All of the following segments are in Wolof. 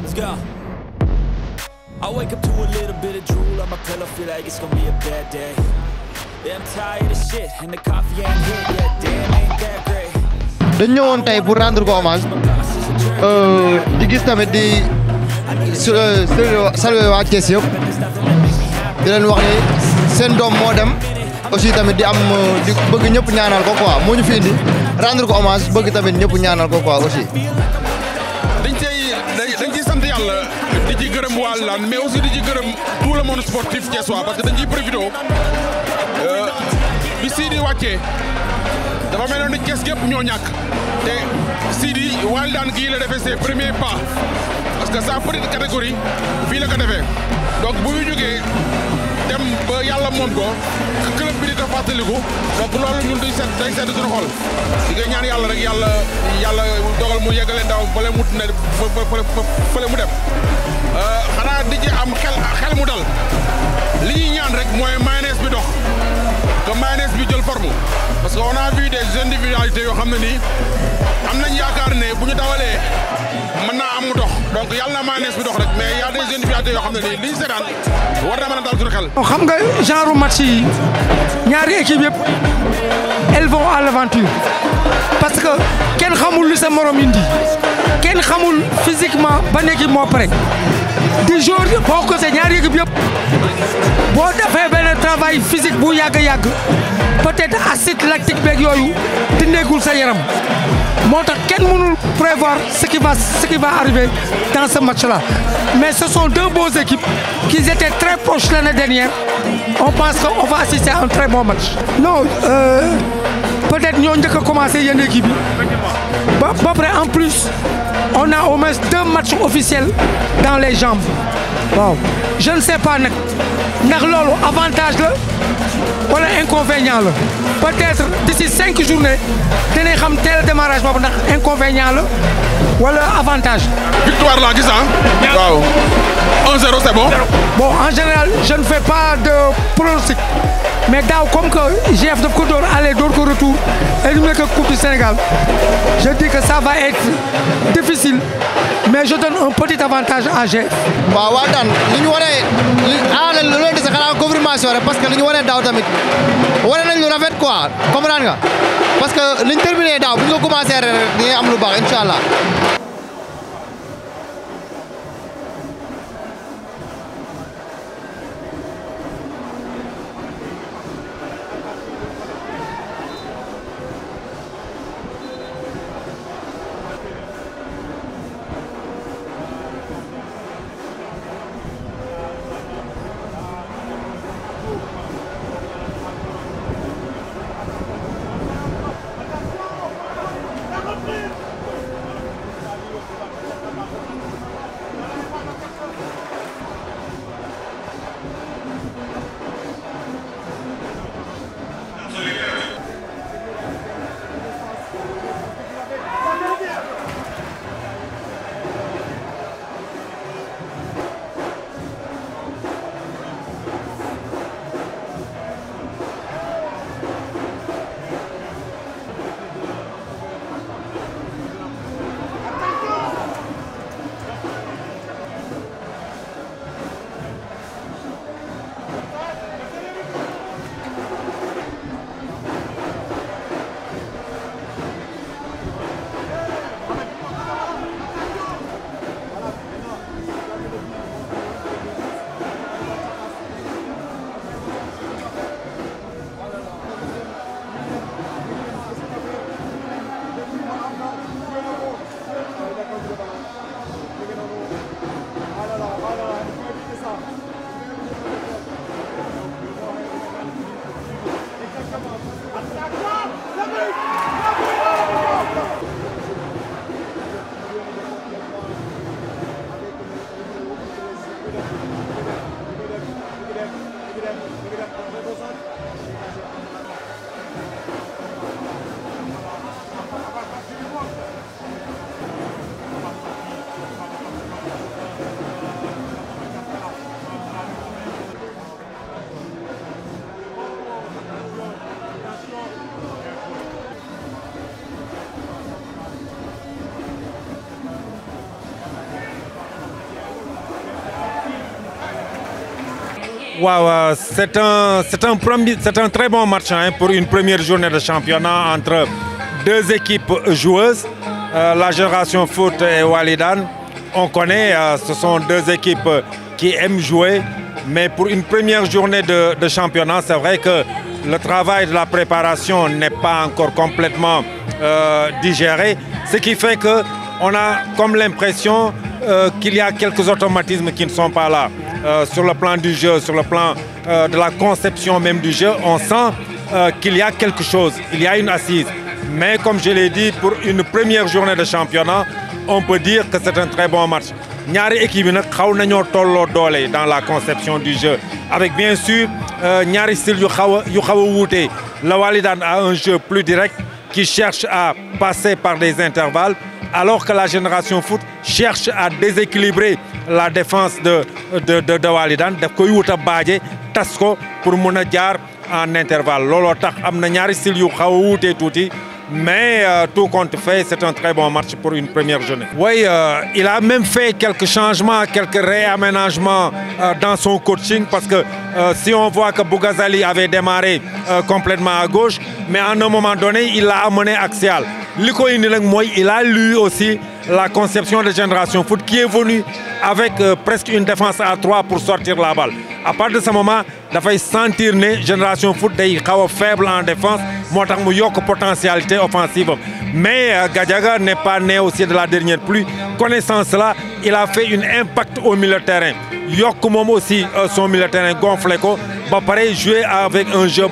Let's go. I wake up to a little bit of drool on my pillow, feel like it's gonna be a bad day. Yeah, I'm tired of shit, and the coffee ain't hit yet. Damn, ain't that great. dañ ñëwoon tey pour rendre ko hommage di gis tamit di saluer waa Thiès yëpp di leen wax ni seen doom moo dem aussi tamit di am di bëgg ñëpp ñaanal ko quoi moo ñu fi indi rendre ko hommage bëgg tamit ñëpp ñaanal ko quoi aussi. dañ ciy sant yàlla di ci gërëm waa Lane mais aussi di ci gërëm tout le monde sportif thiessois parce que dañ ciy profité bi Sidi wàccee dafa mel ni Thiès gépp ñoo ñàkk te Sidi Walidane gii la defee ses premiers pas parce que sa petite catégorie fii la ko defee donc bu ñu jógee dem ba yàlla moom ko club bi di ko fàttaliku donc loolu ñun day sedd suñu xol di nga ñaan yàlla rek yàlla dogal mu yeggale ndaw fële mu ne fële mu dem xanaa di ci am xel mu dal li ñuy ñaan rek mooy mayonnaise bi dox que mayonnaise bi jël forme parce que on a vu des individualités yoo xam ne nii am nañ yaakaar ne bu ñu dawalee mën naa am mu dox donc yàlla na mayonnaise bi dox rek mais y a des individualités yoo xam ne nii li ñu seetaan war na mën a dal suñu xel. xam nga genre match yi ñaari équipe yëpp elles vont à l'aventure parce que kenn xamul lu sa morom indi kenn xamul physiquement ban équipe moo pare di jour boo ko see ñaari équipe yëpp boo defee benn travail physique bu yàgg peut-être acide lactique beeg yooyu dindeegul sa yaram moo tax kenn mënul prévoir ce qui va arriver dans ce match-là mais ce sont deux bonnes équipes qui étaient très proches l'année dernière on pense qu'on va assister à un très bon match. non peut-être ñoo njëkk a commencé yenn équipe yi ba pare en plus on a au moins 2 matchs officiels dans les jambes waaw je ne sais pas nag ndax loolu avantage la wala inconvénient la peut-être d'ici 5 journées dinañ xam teel démarrage boobu ndax inconvénient la wala avantage. victoire la gis waaw 1-0 c'est bon. bon en général je ne fais pas de pronostic mais daaw comme que GF daf ko door aller door ko retour éliminé ko Coupe du Sénégal je dis que ça va être difficile mais je donne un petit avantage à GF. waaw waa daan li ñu waree lu leen dese xanaa confirmation rek parce que li ñu waree daaw tamit waree nañ lu rafet quoi comprendre nga parce que li ñu terminé daaw bu ñu ko commencé rek di am lu baax incha allah. Wow, c'est un très bon match hein, pour une première journée de championnat entre deux équipes joueuses, la Génération Foot et Walidan. On connaît, ce sont deux équipes qui aiment jouer, mais pour une première journée de championnat, c'est vrai que le travail de la préparation n'est pas encore complètement digéré, ce qui fait qu'on a comme l'impression qu'il y a quelques automatismes qui ne sont pas là. Sur le plan du jeu, sur le plan de la conception même du jeu, on sent qu'il y a quelque chose, il y a une assise. Mais comme je l'ai dit, pour une première journée de championnat, on peut dire que c'est un très bon match. Ñaari équipe nak xaw nañoo tolloo doole dans la conception du jeu, avec bien sûr ñaari style yu xaw a wuute. La Walidan a un jeu plus direct qui cherche à passer par des intervalles, alors que la Génération Foot cherche à déséquilibrer la défense de Walidan daf koy wut a baaje tas ko pour mun a jaar en intervalle. Looloo tax am na ñaari style yu xaw a wuute tuuti, mais tout compte fait, c'est un très bon match pour une première journée. Oui, il a même fait quelques changements, quelques réaménagements dans son coaching, parce que si on voit que Bougazali avait démarré complètement à gauche, mais à un moment donné, il l'a amené axial. Il a lu aussi la conception de Génération Foot qui est venue avec presque une défense à 3 pour sortir la balle. À partir de ce moment, il faut sentir que Génération Foot est faible en défense, il y a une potentialité offensive. Mais Gadiaga n'est pas né aussi de la dernière pluie. Connaissant cela, il a fait un impact au milieu de terrain. Yokumom aussi son milieu de terrain gonflé. Pareil, jouer avec un jeu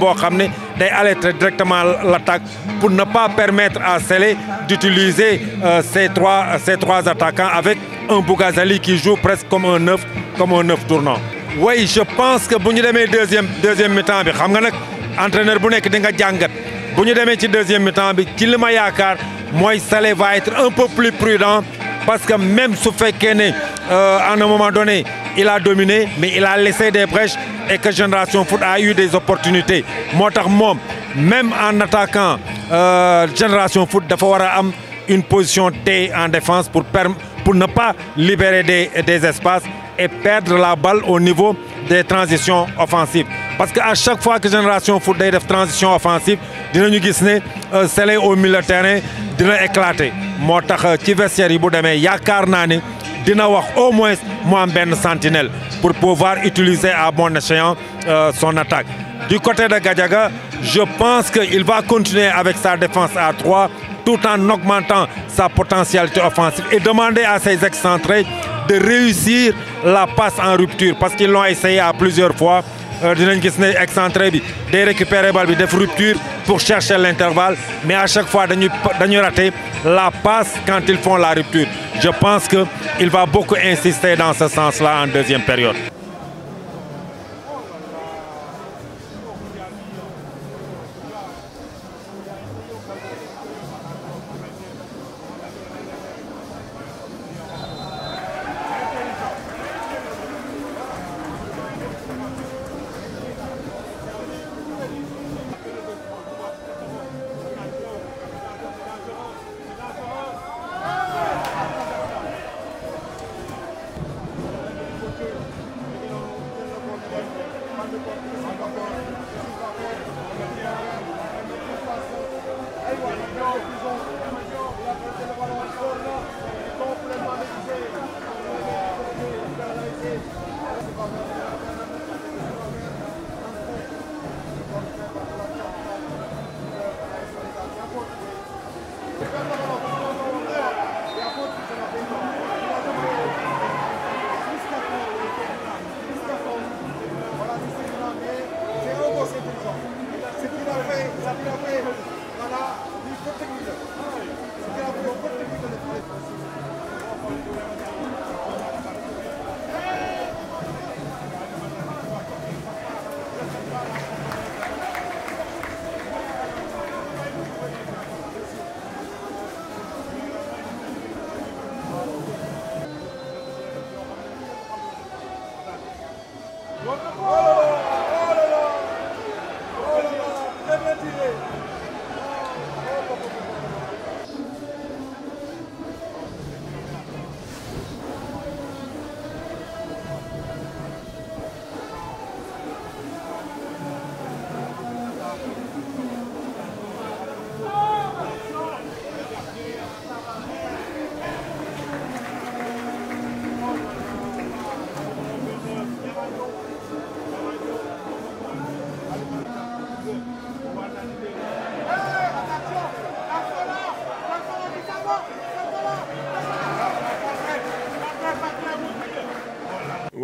d'aller directement à l'attaque pour ne pas permettre à Sélé d'utiliser ces trois attaquants avec un Bougazali qui joue presque comme un neuf tournant. Oui, je pense que si nous avons deuxième mi-temps, l'entraîneur deuxième mi-temps, Sélé va être un peu plus prudent, parce que même si à un moment donné, il a dominé, mais il a laissé des brèches et que Génération Foot a eu des opportunités. Même en attaquant, Génération Foot doit avoir une position T en défense pour ne pas libérer des espaces et perdre la balle au niveau des transitions offensives. Parce qu'à chaque fois que Génération Foot a des transitions offensives, nous avons Sélé au milieu de terrain, dina éclater. Ci vestiaire yi bu démé yaakaar naa ne dina wax au moins mu am benn sentinelle pour pouvoir utiliser à bon escient son attaque. Du côté de Gadiaga, je pense qu'il va continuer avec sa défense à 3 tout en augmentant sa potentialité offensive et demander à ses excentrés de réussir la passe en rupture, parce qu'ils l'ont essayé à plusieurs fois. Dinañ gis ne excentré bi day récupérer balle bi def rupture pour chercher l'intervalle, mais à chaque fois dañuy rater la passe quand ils font la rupture. Je pense qu'il va beaucoup insister dans ce sens-là en deuxième période.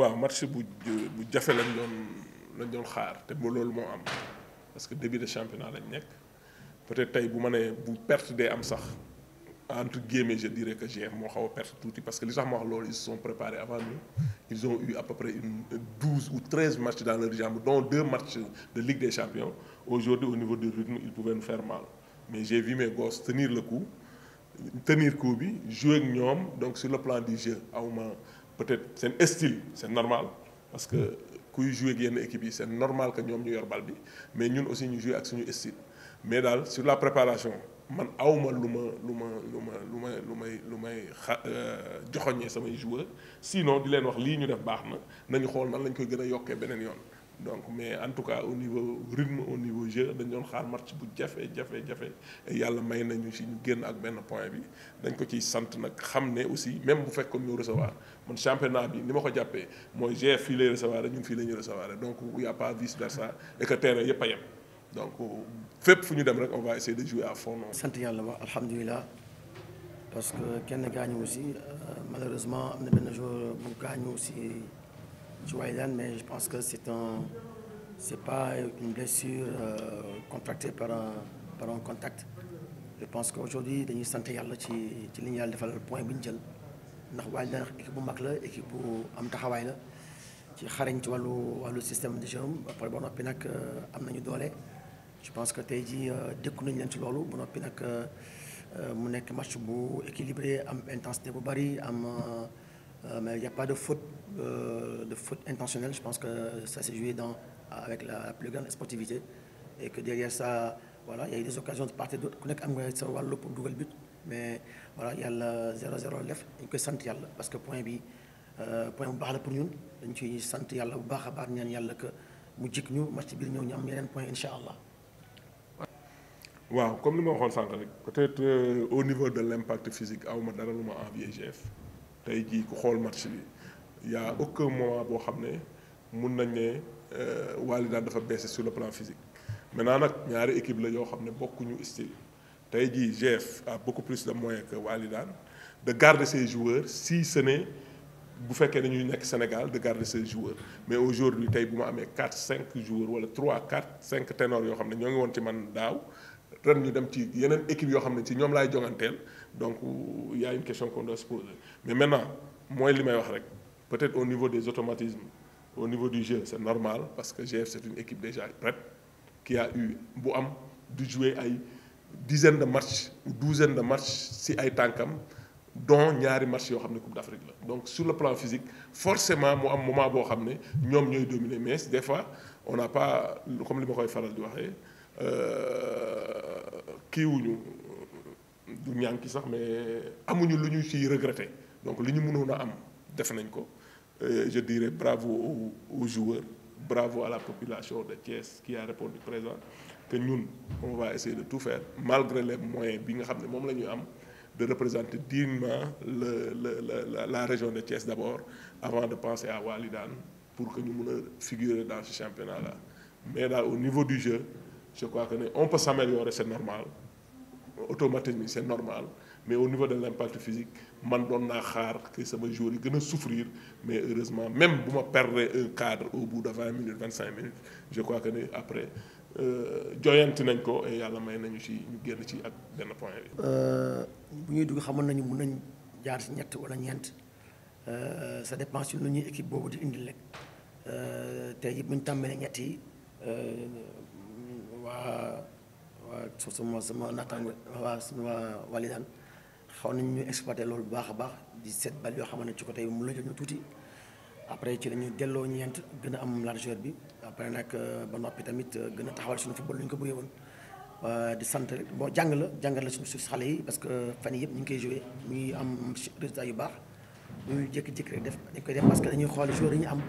waaw match bu jafe lañ doon xaar te ba loolu moo am parce que début de championnat lañ nekk peut-être tey bu ma nee bu perte dee am sax entre guillemets je dirais que GF moo xaw a perte tuuti parce que li tax ma wax loolu ils se sont préparés avant nous ils ont eu à peu près 12 ou 13 matchs dans leur jambe dont 2 matchs de Ligue des Champions. Aujourd'hui au niveau du rythme ils pouvaient nous faire mal mais j'ai vu mes gosses tenir le coup bi jouer ak ñoom donc sur le plan du jeu awma peut-être seen style c'est normal parce que kuy jouer ak yenn équipe yi c'est normal que ñoom ñu yor bal bi mais ñun aussi ñu jouer ak suñu style mais daal sur la préparation man awma lu may joxoñee samay joueurs sinon di leen wax lii ñu def baax na nañu xool nan lañ koy gën a yokkee beneen yoon donc mais en tout cas au niveau rythme au niveau jeu dañ doon xaar match bu jafe yàlla may nañu ci ñu génn ak benn point bi dañ ko ciy sant nag xam ne aussi même bu fekkoon ñu recevoir man championnat bi ni ma ko jàppee mooy GF fii lay recevoir ñun fii la ñuy recevoir donc il y a pas vice versa et que terrain yëpp a yem donc fépp fu ñu dem rek on va essayer de jouer à fond. sant yàlla wax alhamdulilah parce que kenn gaañu aussi malheureusement am na benn joueur bu gaañu aussi ci Wydad mais je pense que c'est pas une blessure contractée par un contact. Je pense qu'aujourd'hui dañuy sant yàlla ci li ñu yàlla defal point bi ñu jël ndax Wydad équipe bu mag la équipe bu am taxawaay la ci xarañ ci wàllu système de jeu après ba noppi nag am nañu doole. Je pense que tey jii dékku nañu leen ci loolu ba noppi nag mu nekk match bu équilibré am intensité bu bari am mais il y a pas de faute intentionnelle. Je pense que ça s'est joué avec la plus grande sportivité et que derrière ça voilà il y a eu des occasions de part et d'autre ku nekk am nga sa wàllu pour dugal but mais voilà yàlla 0-0 def dañ koy sant yàlla parce que point bu baax la pour ñun dañ ciy sant yàlla bu baax a baax ñaan yàlla que mu jik ñu match biir ñëw ñu am yeneen point incha allah. waaw comme ni ma waxoon sànq rek peut-être au niveau de l'impact physique awma dara lu ma envier GF tey jii ku xool match bi y a aucun moment boo xam ne mun nañ ne Wydad dafa baissé sur le plan physique maintenant nag ñaari équipe la yoo xam ne bokkuñu style tey jii GF a beaucoup plus de moyens que Wydad de garder ses joueurs si ce n'est bu fekkee dañuy nekk Sénégal de garder ses joueurs mais aujourd'hui tey bu ma amee 4-5 joueurs wala 3-4-5 ténors yoo xam ne ñoo ngi woon ci man daaw ren ñu dem ci yeneen équipe yoo xam ne ci ñoom laay jonganteel donc il y a une question qu'on doit se poser mais maintenant mooy li may wax rek peut-être au niveau des automatismes au niveau du jeu c'est normal parce que GF c'est une équipe déjà prête qui a eu bu am du jouer ay dizaines de matchs ou douzaines de matchs si ay tànkam dont ñaari match yoo xam ne Coupe d'Afrique la donc sur le plan physique forcément mu am moment boo xam ne ñoom ñooy dominer mais des fois on n'a pas comme li ma koy faral di waxee kiiwuñu du ñànki sax mais amuñu lu ñu ciy regretter donc li ñu mënoon a am def nañ ko je dirais bravo aux joueurs bravo à la population de Thiès qui a répondu présent que ñun on va essayer de tout faire malgré les moyens bi nga xam ne moom la ñuy am de représenter dignement la région de Thiès d'abord avant de penser à Wydad pour que ñu mën a figurer dans ce championnat-là mais daal au niveau du jeu je crois que on peut s'améliorer c'est normal automatisme c'est normal mais au niveau de l'impact physique man doon naa xaar que sama joueurs yi gën a souffrir mais heureusement même bu ma perdre un cadre au bout de 20 minutes 25 minutes je crois que après joyanti nañ ko et yàlla may nañu ci ñu génn ci ak benn point bi. bu ñuy dugg xamoon nañu mën nañ jaar ci ñett wala ñeent ça dépend ci lu ñuy équipe boobu di indil rek tey bu ñu tàmbalee ñett yi waa sama naataango waa Wydad xaw nañ ñu exploiter loolu bu baax a baax di seet bal yoo xamante ne ci côté bi mu la jël ñu tuuti après ci la ñu delloo ñeent gën a am largeur bi après nag ba noppi tamit gën a taxawal suñu football lu ñu ko bëggee woon di sant rek bon jàngal la suñu xale yi parce que fan yii yëpp ñu ngi koy joué ñu ngi am résultat yu baax ñu jékki-jékki rek dañ koy def parce que dañuy xool joueurs yi ñu am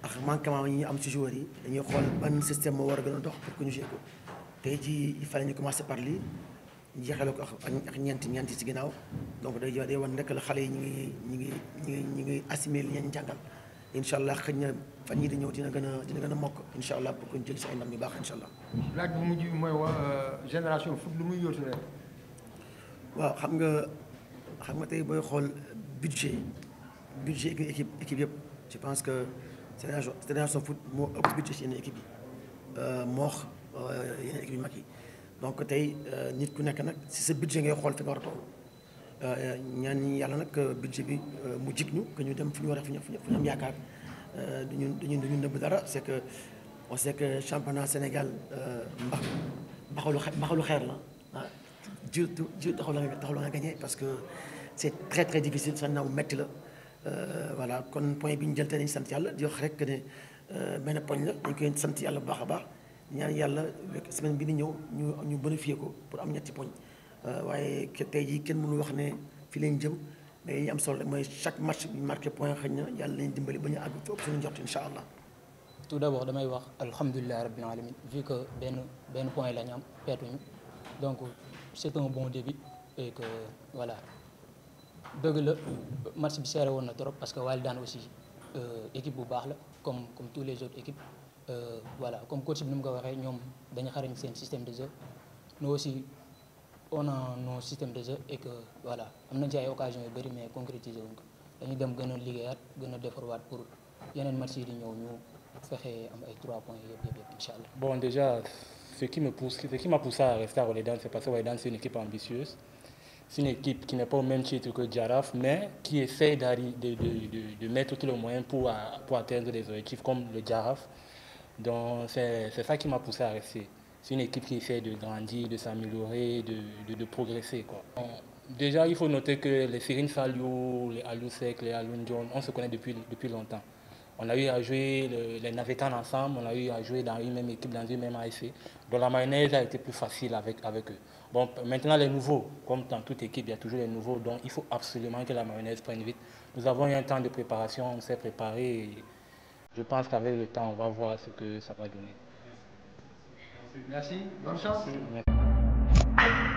ak manquement yi ñu am ci joueurs yi dañuy xool ban système moo war a gën a dox pour que ñu joué ko tey jii il fallait ñu commencer par lii ñu jeexale ko ak ñeenti ci ginnaaw donc day wan nekk la xale yi ñu ngi assimiler li ñu jàngal incha allah xëy na fan yii di ñëw dina gën a mokk incha allah pour que ñu jël si ay ndam yu baax incha allah. laaj bu mujj bi mooy génération foot lu muy yóotu rek. waaw xam nga tey booy xool budget équipe yëpp je pense que Génération Foot moo ëpp budget ci yenn équipe yi moo wax yeneen équipe yu mag yi donc tey nit ku nekk nag si sa budget ngay xool fi nga war a toll ñaan ñi yàlla nag budget bi mu jig ñu que ñu dem fu ñu war a fu ñu am yaakaar duñu nëbb dara c'est que on sait que championnat Sénégal mbaxalu xeer la ah jiw taxaw la nga gagné parce que c'est très très difficile sax naaw metti la voilà kon point bi ñu jël te nañ sant yàlla di wax rek ne benn poñ la dañ koy sant yàlla bu baax a baax ñaan yàlla semaine bi di ñëw ñu bonifier ko pour am ñetti poñ waaye tey jii kenn mënu wax ne fii lañ jëm mais yi am solo mooy chaque match bi marqué point xëy na yàlla lañ dimbali ba ñu àgg fi ëpp suñu njort incha allah. tout d'abord damay wax alhamdulilah rabbil alamin vu que benn point la ñu am pertuñu donc c'est un bon début et que voilà dëgg la match bi serré woon na trop parce que Walidane aussi équipe bu baax la comme tous les autres équipes voilà comme coach bi ni mu ko waxee ñoom dañu xarañ seen système de jeu nous aussi on a nos systèmes de jeu et que voilà am nañ ci ay occasions yu bëri mais concrétiser wuñ ko dañuy dem gën a liggéeyaat gën a defarwaat pour yeneen match yi di ñëw ñu fexe am ay 3 points yëpp inchallah. Bon, déjà ce qui m'a poussé à rester à Walidane, c'est parce que Walidane c'est une équipe ambitieuse, c'est une équipe qui n'est pas au même titre que Jaraaf mais qui essaie de mettre tous les moyens pour atteindre des objectifs comme le Jaraaf. Donc c'est ça qui m'a poussé à rester. C'est une équipe qui essaie de grandir, de s'améliorer, de progresser quoi. Bon, déjà il faut noter que les Serigne Saliou, les Aliou Seck, les Aliou Ndione, on se connaît depuis longtemps. On a eu à jouer les Navétanes ensemble, on a eu à jouer dans une même équipe, dans une même ASC. Donc la mayonnaise a été plus facile avec eux. Bon, maintenant les nouveaux, comme dans toute équipe, il y a toujours les nouveaux, donc il faut absolument que la mayonnaise prenne vite. Nous avons eu un temps de préparation, on s'est préparé et je pense qu'avec le temps, on va voir ce que ça va donner. Merci, bonne chance. Merci.